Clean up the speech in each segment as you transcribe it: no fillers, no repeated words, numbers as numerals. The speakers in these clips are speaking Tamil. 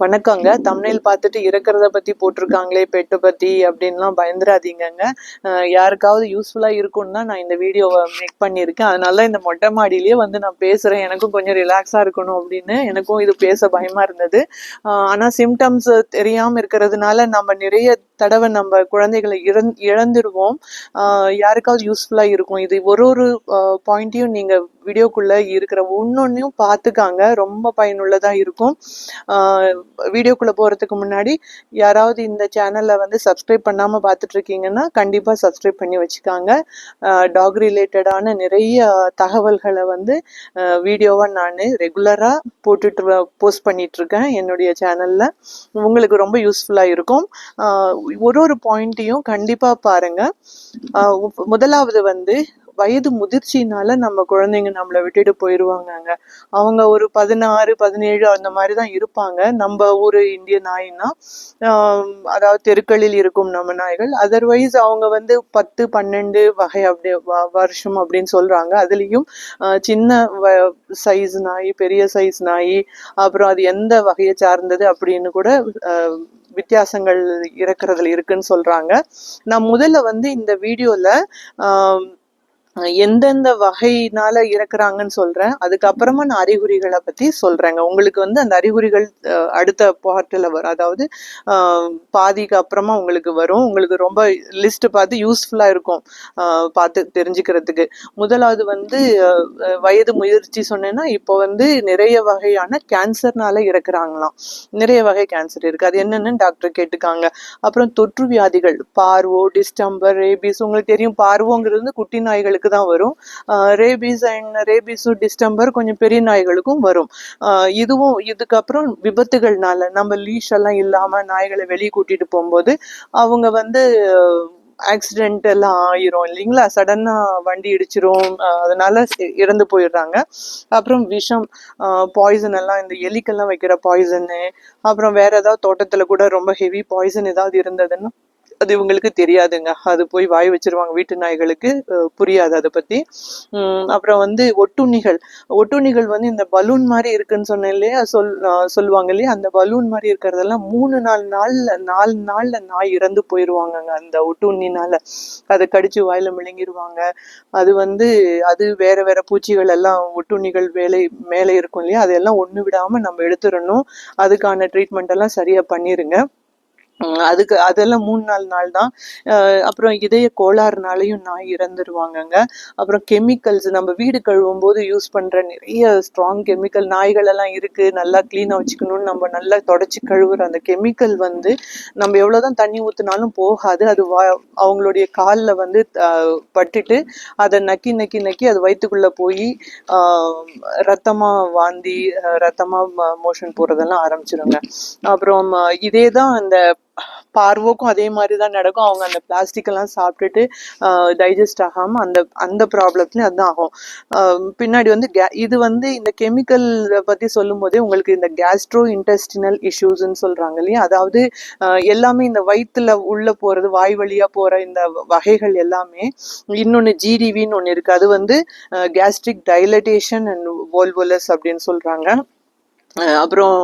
வணக்கங்க. தம்ப்நெயில் பார்த்துட்டு இறக்கிறத பத்தி போட்டிருக்காங்களே, பெட்ட பத்தி அப்படின்லாம் பயந்துராதீங்கங்க. யாருக்காவது யூஸ்ஃபுல்லா இருக்கும்னு தான் நான் இந்த வீடியோவை மேக் பண்ணியிருக்கேன். அதனால இந்த மொட்டை மாடியிலேயே வந்து நான் பேசுறேன். எனக்கும் கொஞ்சம் ரிலாக்ஸா இருக்கணும் அப்படின்னு எனக்கும் இது பேச பயமா இருந்தது. ஆனா சிம்டம்ஸ் தெரியாம இருக்கிறதுனால நம்ம நிறைய தடவை நம்ம குழந்தைகளை இழந்துருவோம். யாருக்காவது யூஸ்ஃபுல்லா இருக்கும். இது ஒரு பாயிண்ட்டையும் நீங்க வீடியோக்குள்ள இருக்கிற ஒன்னொன்னையும் பார்த்துக்காங்க. ரொம்ப பயனுள்ளதா இருக்கும். வீடியோக்குள்ள போறதுக்கு முன்னாடி யாராவது இந்த சேனல்ல வந்து சப்ஸ்கிரைப் பண்ணாம பார்த்துட்டு இருக்கீங்கன்னா கண்டிப்பா சப்ஸ்கிரைப் பண்ணி வச்சுக்காங்க. டாக் ரிலேட்டடான நிறைய தகவல்களை வந்து வீடியோவா நான் ரெகுலரா போஸ்ட் பண்ணிட்டு இருக்கேன் என்னுடைய சேனல்ல. உங்களுக்கு ரொம்ப யூஸ்ஃபுல்லா இருக்கும். ஒரு பாயிண்ட்டையும் கண்டிப்பா பாருங்க. முதலாவது வந்து வயது முதிர்ச்சினால நம்ம குழந்தைங்க நம்மளை விட்டுட்டு போயிடுவாங்க. அவங்க ஒரு 16, 17 அந்த மாதிரிதான் இருப்பாங்க. நம்ம ஊரு இந்திய நாய்னா அதாவது தெருக்களில் இருக்கும் நம்ம நாய்கள். அதர்வைஸ் அவங்க வந்து 10, 12 வகை அப்படி வருஷம் அப்படின்னு சொல்றாங்க. அதுலயும் சின்ன சைஸ் நாய், பெரிய சைஸ் நாய், அப்புறம் அது எந்த வகையை சார்ந்தது அப்படின்னு கூட வித்தியாசங்கள் இருக்கிறதுல இருக்குன்னு சொல்றாங்க. நான் முதல்ல வந்து இந்த வீடியோல எந்தெந்த வகையினால இறக்குறாங்கன்னு சொல்றேன். அதுக்கப்புறமா நான் அறிகுறிகளை பத்தி சொல்றேங்க. உங்களுக்கு வந்து அந்த அறிகுறிகள் அடுத்த பார்ட்டில் வரும். அதாவது பாதிக்கு அப்புறமா உங்களுக்கு வரும். உங்களுக்கு ரொம்ப லிஸ்ட் பார்த்து யூஸ்ஃபுல்லா இருக்கும் பார்த்து தெரிஞ்சுக்கிறதுக்கு. முதலாவது வந்து வயது முயற்சி சொன்னேன்னா, இப்போ வந்து நிறைய வகையான கேன்சர்னால இறக்குறாங்களாம். நிறைய வகை கேன்சர் இருக்கு. அது என்னன்னு டாக்டர் கேட்டுக்காங்க. அப்புறம் தொற்று வியாதிகள், பார்வோ, டிஸ்டம்பர், ரேபிஸ். உங்களுக்கு தெரியும், பார்வோங்கிறது வந்து குட்டி நாய்களுக்கு தான் வரும். ரேபிஸும் டிஸ்டம்பர் கொஞ்சம் பெரிய நாய்களுக்கும் வரும். இதுக்கப்புறம் விபத்துகள்னால நம்ம லீஷ் எல்லாம் இல்லாம நாய்களை வெளியே கூட்டிட்டு போகும்போது அவங்க வந்து ஆக்சிடென்ட் எல்லாம் ஆயிரும் இல்லைங்களா, சடனா வண்டி இடிச்சிரும், அதனால இறந்து போயிடுறாங்க. அப்புறம் விஷம், பாய்சன் எல்லாம், இந்த எலிக்கெல்லாம் வைக்கிற பாய்சனு, அப்புறம் வேற ஏதாவது தோட்டத்துல கூட ரொம்ப ஹெவி பாய்சன் ஏதாவது இருந்ததுன்னா அது இவங்களுக்கு தெரியாதுங்க. அது போய் வாய் வச்சிருவாங்க. வீட்டு நாய்களுக்கு புரியாது அதை பத்தி. அப்புறம் வந்து ஒட்டுண்ணிகள் வந்து இந்த பலூன் மாதிரி இருக்குன்னு சொன்னேன் இல்லையா, சொல்லுவாங்க இல்லையா, அந்த பலூன் மாதிரி இருக்கிறதெல்லாம் 4 நாள்ல நாய் இறந்து போயிருவாங்கங்க அந்த ஒட்டுண்ணினால. அதை கடிச்சு வாயில விழுங்கிருவாங்க. அது வந்து அது வேற வேற பூச்சிகள் எல்லாம் ஒட்டுண்ணிகள் மேலே இருக்கும் இல்லையா, அதெல்லாம் ஒண்ணு விடாம நம்ம எடுத்துடணும். அதுக்கான ட்ரீட்மெண்ட் எல்லாம் சரியா பண்ணிருங்க. அதெல்லாம் 3-4 நாள் தான். அப்புறம் இதய கோளாறுனாலையும் நாய் இறந்துருவாங்கங்க. அப்புறம் கெமிக்கல்ஸ், நம்ம வீடு கழுவும் போது யூஸ் பண்ற நிறைய ஸ்ட்ராங் கெமிக்கல் நாய்கள் எல்லாம் இருக்கு, நல்லா கிளீனா வச்சுக்கணும்னு நம்ம நல்லா தொடச்சி கழுவுற அந்த கெமிக்கல் வந்து நம்ம எவ்வளவுதான் தண்ணி ஊத்தினாலும் போகாது. அது அவங்களுடைய காலில் வந்து பட்டுட்டு அதை நக்கி நக்கி நக்கி அது வயிற்றுக்குள்ள போய் ரத்தமா வாந்தி, ரத்தமா மோஷன் போறதெல்லாம் ஆரம்பிச்சிருங்க. அப்புறம் இதேதான் அந்த பார்வோக்கும் அதே மாதிரிதான் நடக்கும். அவங்க அந்த பிளாஸ்டிக் எல்லாம் சாப்பிட்டுட்டு டைஜஸ்ட் ஆகாம அந்த ப்ராப்ளத்துலயும் அதுதான் ஆகும். பின்னாடி வந்து இது வந்து இந்த கெமிக்கல் பத்தி சொல்லும் போதே உங்களுக்கு இந்த கேஸ்ட்ரோ இன்டெஸ்டினல் இஷ்யூஸ்ன்னு சொல்றாங்க இல்லையா, அதாவது எல்லாமே இந்த வயிற்றுல உள்ள போறது, வாய் வழியா போற இந்த வகைகள் எல்லாமே. இன்னொன்னு ஜிடிவின்னு ஒண்ணு இருக்கு, அது வந்து கேஸ்ட்ரிக் டைலட்டேஷன் அண்ட் வோல்வுலஸ் அப்படின்னு சொல்றாங்க. அப்புறம்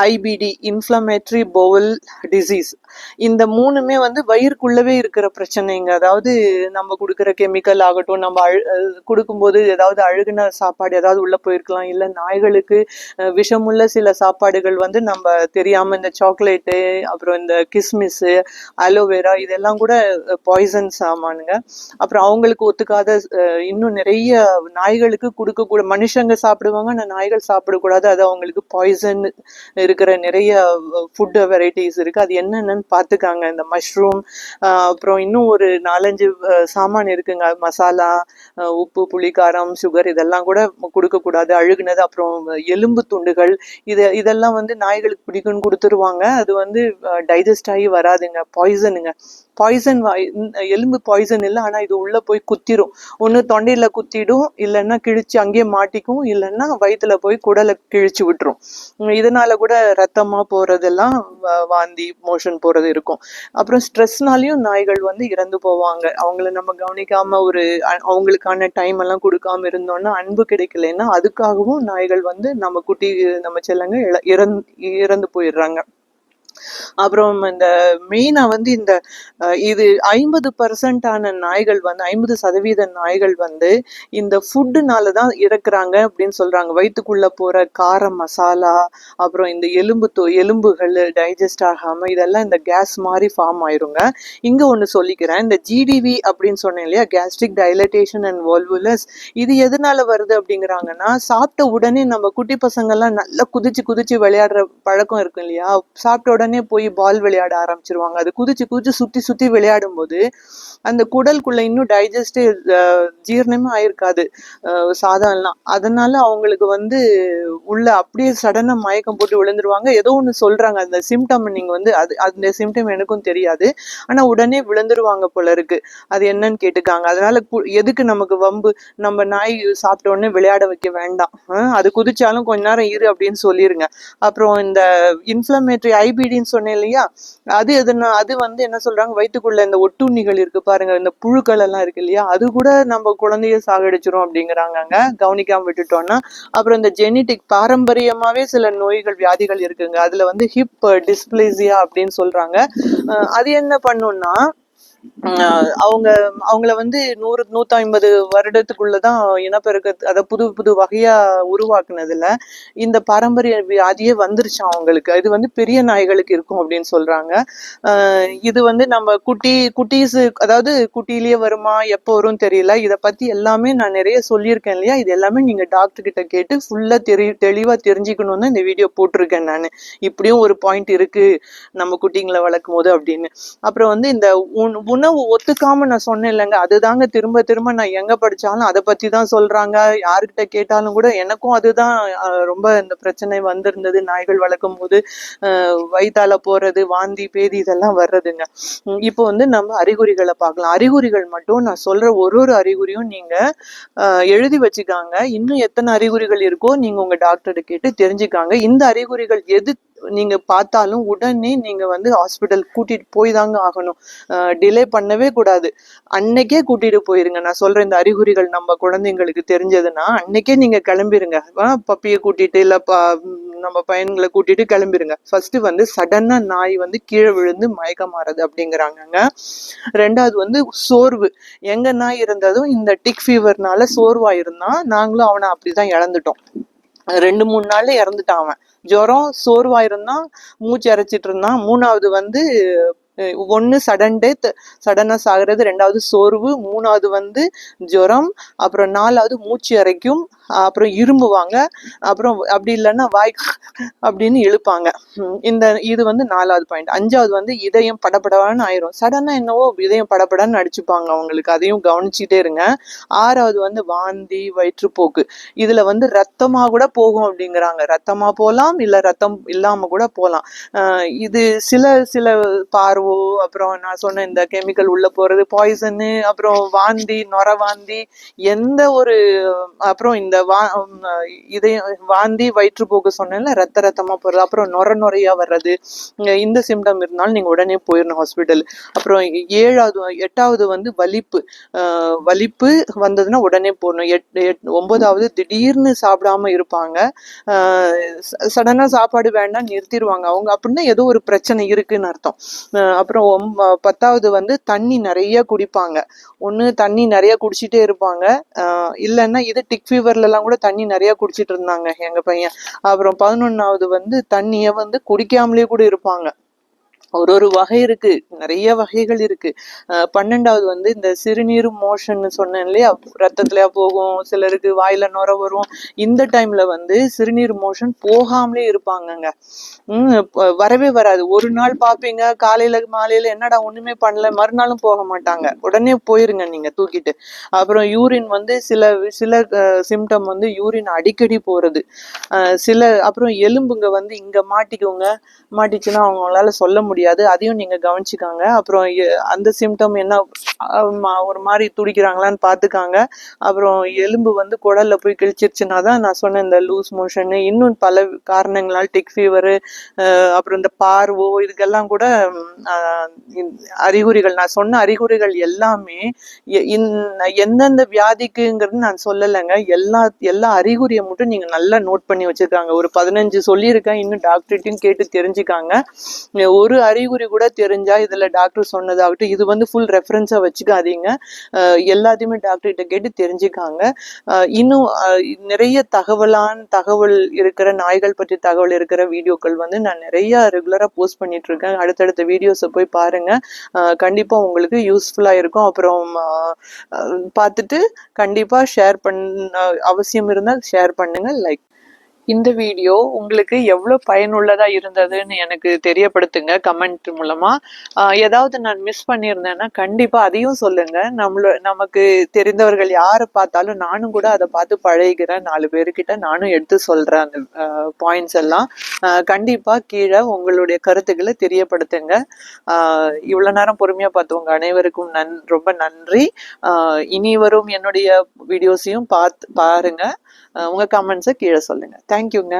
ஐபிடி, இன்ஃப்ளமேட்டரி பவுல் டிசீஸ். இந்த 3மே வந்து வயிறுக்குள்ளவே இருக்கிற பிரச்சனைங்க. அதாவது நம்ம கொடுக்குற கெமிக்கல் ஆகட்டும், நம்ம கொடுக்கும்போது ஏதாவது அழுகுன சாப்பாடு ஏதாவது உள்ள போயிருக்கலாம், இல்லை நாய்களுக்கு விஷமுள்ள சில சாப்பாடுகள் வந்து நம்ம தெரியாம இந்த சாக்லேட்டு, அப்புறம் இந்த கிஸ்மிஸ், அலோவேரா இதெல்லாம் கூட பாய்சன் சாமானுங்க. அப்புறம் அவங்களுக்கு ஒத்துக்காத இன்னும் நிறைய நாய்களுக்கு கொடுக்கக்கூட, மனுஷங்க சாப்பிடுவாங்க ஆனா நாய்கள் சாப்பிடக்கூடாது, அது அவங்களுக்கு பாய்சன் இருக்கிற நிறைய ஃபுட் வெரைட்டிஸ் இருக்கு. அது என்னென்னு பார்த்துக்காங்க. இந்த மஷ்ரூம், அப்புறம் இன்னும் ஒரு 4-5 சாமான் இருக்குங்க. மசாலா, உப்பு, புளிக்காரம், சுகர் இதெல்லாம் கூட கொடுக்கக்கூடாது. அழுகுனது, அப்புறம் எலும்பு துண்டுகள், இதெல்லாம் வந்து நாய்களுக்கு பிடிக்கும்னு கொடுத்துருவாங்க. அது வந்து டைஜஸ்ட் ஆகி வராதுங்க, பாய்சனுங்க. பாய்சன் எலும்பு பாய்சன் இல்லை, ஆனா இது உள்ள போய் குத்திரும். ஒண்ணு தொண்டையில குத்திடும், இல்லைன்னா கிழிச்சு அங்கேயே மாட்டிக்கும், இல்லைன்னா வயிற்றுல போய் குடலை கிழிச்சு விட்டுரும். இதனால கூட ரத்தமா போறதெல்லாம் வாந்தி, மோஷன் போறது இருக்கும். அப்புறம் ஸ்ட்ரெஸ்னாலையும் நாய்கள் வந்து இறந்து போவாங்க. அவங்கள நம்ம கவனிக்காம அவங்களுக்கான டைம் எல்லாம் கொடுக்காம இருந்தோம்னா, அன்பு கிடைக்கலைன்னா அதுக்காகவும் நாய்கள் வந்து நம்ம செல்லங்க இறந்து போயிடுறாங்க. அப்புறம் இந்த மெயினா வந்து இது 50% நாய்கள் வந்து 50% நாய்கள் வந்து இந்த ஃபுட்டுனாலதான் இறக்குறாங்க அப்படின்னு சொல்றாங்க. வயிற்றுக்குள்ள போற கார மசாலா, அப்புறம் இந்த எலும்புகள் டைஜஸ்ட் ஆகாம இதெல்லாம் இந்த கேஸ் மாதிரி ஃபார்ம் ஆயிருங்க. இங்க ஒண்ணு சொல்லிக்கிறேன், இந்த ஜிடிவி அப்படின்னு சொன்னேன் இல்லையா, கேஸ்ட்ரிக் டைலட்டேஷன் அண்ட் வால்வுலஸ், இது எதனால வருது அப்படிங்கிறாங்கன்னா, சாப்பிட்ட உடனே நம்ம குட்டி பசங்க எல்லாம் நல்லா குதிச்சு குதிச்சு விளையாடுற பழக்கம் இருக்கும் இல்லையா, சாப்பிட்ட உடனே போய் பால் விளையாட ஆரம்பிச்சிருவாங்க. அது குதிச்சு குதிச்சு சுத்தி சுத்தி விளையாடும் போது அந்த குடலுக்குள்ள இன்னும் டைஜஸ்டே ஜீரணமே ஆயிருக்காது சாதம் எல்லாம். அதனால அவங்களுக்கு வந்து உள்ள அப்படியே சடனா மயக்கம் போட்டு விழுந்துருவாங்க. ஏதோ ஒண்ணு சொல்றாங்க, அந்த சிம்டம் நீங்க வந்து அந்த சிம்டம் எனக்கும் தெரியாது, ஆனா உடனே விழுந்துருவாங்க போல இருக்கு. அது என்னன்னு கேட்டுக்காங்க. அதனால எதுக்கு நமக்கு வம்பு, நம்ம நாய் சாப்பிட்ட உடனே விளையாட வைக்க வேண்டாம், அது குதிச்சாலும் கொஞ்ச நேரம் இரு அப்படின்னு சொல்லிருங்க. அப்புறம் இந்த இன்ஃப்ளமேட்டரி ஐபிடின்னு சொன்னேன் இல்லையா, அது வந்து என்ன சொல்றாங்க, வயிற்றுக்குள்ள இந்த ஒட்டுண்ணிகள் இருக்கு பாருங்க, இந்த புழுக்கள் எல்லாம் இருக்கு இல்லையா, அது கூட நம்ம குழந்தைய சாகடிச்சிரும் அப்படிங்கிறாங்க கவனிக்காம விட்டுட்டோம்னா. அப்புறம் இந்த ஜெனட்டிக் பாரம்பரியமாவே சில நோய்கள் வியாதிகள் இருக்குங்க. அதுல வந்து ஹிப் டிஸ்பிளேசியா அப்படின்னு சொல்றாங்க. அது என்ன பண்ணும்னா, அவங்கள வந்து 100-150 வருடத்துக்குள்ளதான் இனப்பெருக்க, அத புது புது வகையா உருவாக்குனதுல இந்த பாரம்பரிய வியாதியே வந்துருச்சாம் அவங்களுக்கு. இது வந்து பெரிய நாய்களுக்கு இருக்கும் அப்படின்னு சொல்றாங்க. இது வந்து நம்ம குட்டீஸ், அதாவது குட்டிலேயே வருமா எப்போ வரும் தெரியல. இத பத்தி எல்லாமே நான் நிறைய சொல்லியிருக்கேன் இல்லையா, இது எல்லாமே நீங்க டாக்டர் கிட்ட கேட்டு ஃபுல்லா தெளிவா தெரிஞ்சுக்கணும்னு இந்த வீடியோ போட்டிருக்கேன் நானு. இப்படியும் ஒரு பாயிண்ட் இருக்கு நம்ம குட்டிங்களை வளர்க்கும் போது அப்படின்னு. அப்புறம் வந்து இந்த உணவு ஒத்துக்காம நான் சொன்னேன் இல்லைங்க, அதுதாங்க திரும்ப திரும்ப நான் எங்க படிச்சாலும் அதை பத்தி தான் சொல்றாங்க. யாருக்கிட்ட கேட்டாலும் கூட எனக்கும் அதுதான் ரொம்ப இந்த பிரச்சனை வந்திருந்தது. நாய்கள் வளர்க்கும் போது வயித்தால போறது, வாந்தி பேதி இதெல்லாம் வர்றதுங்க. இப்போ வந்து நம்ம அறிகுறிகளை பார்க்கலாம். அறிகுறிகள் மட்டும் நான் சொல்ற ஒரு அறிகுறியும் நீங்க எழுதி வச்சுக்காங்க. இன்னும் எத்தனை அறிகுறிகள் இருக்கோ நீங்க உங்க டாக்டர் கேட்டு தெரிஞ்சுக்காங்க. இந்த அறிகுறிகள் எது நீங்க பார்த்தாலும் உடனே நீங்க வந்து ஹாஸ்பிட்டல் கூட்டிட்டு போய் தாங்க ஆகணும். டிலே பண்ணவே கூடாது. அன்னைக்கே கூட்டிட்டு போயிருங்க. நான் சொல்ற இந்த அறிகுறிகள் நம்ம குழந்தைங்களுக்கு தெரிஞ்சதுன்னா அன்னைக்கே நீங்க கிளம்பிருங்க. பப்பியை கூட்டிட்டு இல்ல நம்ம பையன்களை கூட்டிட்டு கிளம்பிருங்க. ஃபர்ஸ்ட் வந்து சடனா நாய் வந்து கீழே விழுந்து மயக்கமாறது அப்படிங்கிறாங்க. ரெண்டாவது வந்து சோர்வு. எங்க நாய் இருந்ததும் இந்த டிக் ஃபீவர்னால சோர்வா இருந்தான். நாங்களும் அவனை அப்படிதான் இழந்துட்டோம். 2-3 நாள்ல இறந்துட்டான் அவன். ஜுரம், சோர்வா இருந்தான், மூச்சு அரைச்சிட்டு இருந்தான். மூணாவது வந்து ஒன்னு சடன் டெத், சடனா சாகிறது. ரெண்டாவது சோர்வு, மூணாவது வந்து ஜுரம், அப்புறம் நாலாவது மூச்சு அரைக்கும், அப்புறம் இரும்புவாங்க, அப்புறம் அப்படி இல்லைன்னா வாய் அப்படின்னு இழுப்பாங்க. இது வந்து 4வது பாயிண்ட். 5வது வந்து இதயம் படபடன்னு ஆயிரும். சடனா என்னவோ இதயம் படபடன்னு அடிச்சுப்பாங்க அவங்களுக்கு, அதையும் கவனிச்சுட்டே இருங்க. 6வது வந்து வாந்தி, வயிற்றுப்போக்கு. இதுல வந்து ரத்தமா கூட போகும் அப்படிங்கிறாங்க. ரத்தமா போலாம், இல்ல ரத்தம் இல்லாம கூட போலாம். இது சில பார்வோ, அப்புறம் நான் சொன்ன இந்த கெமிக்கல் உள்ள போறது, பாய்சனு, அப்புறம் வாந்தி, நொர வாந்தி, எந்த ஒரு, அப்புறம் இந்த வாந்தி, வயிற்றுப்போக்கு சொன்னேன்ல, ரத்தமா போறது, அப்புறம் நொரையா வர்றது, இந்த சிம்டம் இருந்தாலும் நீங்க உடனே போயிடணும் ஹாஸ்பிட்டல். அப்புறம் 8வது வந்து வலிப்பு வந்ததுன்னா உடனே போடணும். 9வது திடீர்னு சாப்பிடாம இருப்பாங்க. சடனா சாப்பாடு வேண்டாம் நிறுத்திடுவாங்க அவங்க, அப்படின்னா ஏதோ ஒரு பிரச்சனை இருக்குன்னு அர்த்தம். அப்புறம் 10வது வந்து தண்ணி நிறைய குடிப்பாங்க. ஒண்ணு தண்ணி நிறைய குடிச்சிட்டே இருப்பாங்க, இல்லைன்னா இது டிக் ஃபீவர்ல எல்லாம் கூட தண்ணி நிறைய குடிச்சிட்டு இருந்தாங்க எங்க பையன். அப்புறம் 11வது வந்து தண்ணிய வந்து குடிக்காமலே கூட இருப்பாங்க. ஒரு வகை இருக்கு, நிறைய வகைகள் இருக்கு. 12வது வந்து இந்த சிறுநீர் மோஷன் சொன்னேன் இல்லையா, ரத்தத்துலயா போகும், சிலருக்கு வாயில நுர வரும். இந்த டைம்ல வந்து சிறுநீர் மோஷன் போகாமலே இருப்பாங்கங்க. வரவே வராது. ஒரு நாள் பாப்பீங்க, காலையில மாலையில என்னடா ஒண்ணுமே பண்ணல, மறுநாளும் போக மாட்டாங்க. உடனே போயிருங்க நீங்க தூக்கிட்டு. அப்புறம் யூரின் வந்து சில சிம்டம் வந்து யூரின் அடிக்கடி போறது. அப்புறம் எலும்புங்க வந்து இங்க மாட்டிச்சுன்னா அவங்களால சொல்ல முடியாது, அதையும் நீங்க கவனிச்சுக்காங்க. அப்புறம் அந்த சிம்டம் என்ன ஒரு மாதிரி துடிக்கிறாங்களான்னு பார்த்துக்காங்க. அப்புறம் எலும்பு வந்து குடல்ல போய் கிழிச்சிருச்சுன்னா தான் நான் சொன்ன இந்த லூஸ் மோஷன், இன்னும் பல காரணங்களால் டிக் ஃபீவரு, அப்புறம் இந்த பார்வோ, இதுக்கெல்லாம் கூட அறிகுறிகள், நான் சொன்ன அறிகுறிகள் எல்லாமே எந்தெந்த வியாதிக்குங்கிறது நான் சொல்லலைங்க. எல்லா அறிகுறியை மட்டும் நீங்க நல்லா நோட் பண்ணி வச்சிருக்காங்க. ஒரு 15 சொல்லியிருக்கேன். இன்னும் டாக்டர்கிட்டையும் கேட்டு தெரிஞ்சுக்காங்க. ஒரு அறிகுறி கூட தெரிஞ்சா இதுல டாக்டர் சொன்னதாகட்டும், இது வந்து ஃபுல் ரெஃபரன்ஸா வச்சுக்காதீங்க. எல்லாத்தையுமே டாக்டர் கிட்ட கேட்டு தெரிஞ்சுக்காங்க. இன்னும் நிறைய தகவல் இருக்கிற நாய்கள் பற்றி தகவல் இருக்கிற வீடியோக்கள் வந்து நான் நிறைய ரெகுலரா போஸ்ட் பண்ணிட்டு இருக்கேன். அடுத்தடுத்த வீடியோஸை போய் பாருங்க. கண்டிப்பா உங்களுக்கு யூஸ்ஃபுல்லா இருக்கும். அப்புறம் பார்த்துட்டு கண்டிப்பா ஷேர் அவசியம் இருந்தால் ஷேர் பண்ணுங்க, லைக். இந்த வீடியோ உங்களுக்கு எவ்வளோ பயனுள்ளதா இருந்ததுன்னு எனக்கு தெரியப்படுத்துங்க கமெண்ட் மூலமா. ஏதாவது நான் மிஸ் பண்ணியிருந்தேன்னா கண்டிப்பா அதையும் சொல்லுங்க. நமக்கு தெரிந்தவர்கள் யாரை பார்த்தாலும் நானும் கூட அதை பார்த்து பழகிக்கிறேன். 4 பேருக்கிட்ட நானும் எடுத்து சொல்றேன் அந்த பாயிண்ட்ஸ் எல்லாம். கண்டிப்பா கீழே உங்களுடைய கருத்துக்களை தெரியப்படுத்துங்க. இவ்வளவு நேரம் பொறுமையா பார்த்தவங்க அனைவருக்கும் ரொம்ப நன்றி. இனி வரும் என்னுடைய வீடியோஸையும் பாருங்க. உங்க கமெண்ட்ஸை கீழே சொல்லுங்க. தேங்க்யூங்க.